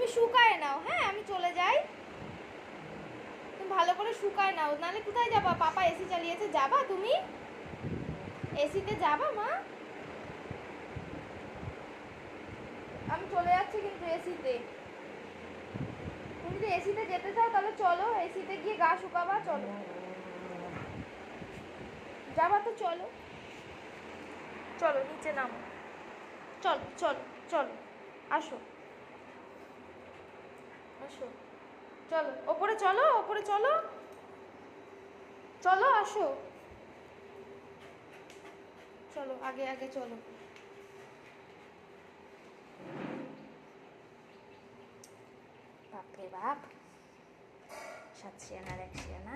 তুমি শুকায় নাও, হ্যাঁ আমি চলে যাই। তুমি ভালো করে শুকায় নাও, নাহলে কোথায় যাবা? পাপা এসি চালিয়েছে, যাবা তুমি? এসিতে যাবা মা? আমি চলে যাচ্ছি কিন্তু এসিতে। তুমি যদি এসিতে যেতে চাও তাহলে চলো, এসিতে গিয়ে গা শুকাবা, চলো। যাবা তো চলো, চলো নিচে নামো, চলো চলো চলো, আসো আসো, চলো ওপরে, চলো ওপরে, চলো চলো, আসো, চলো আগে আগে চলো। বাপরে বাপ, 7 শিয়ানার 1 শিয়ানা।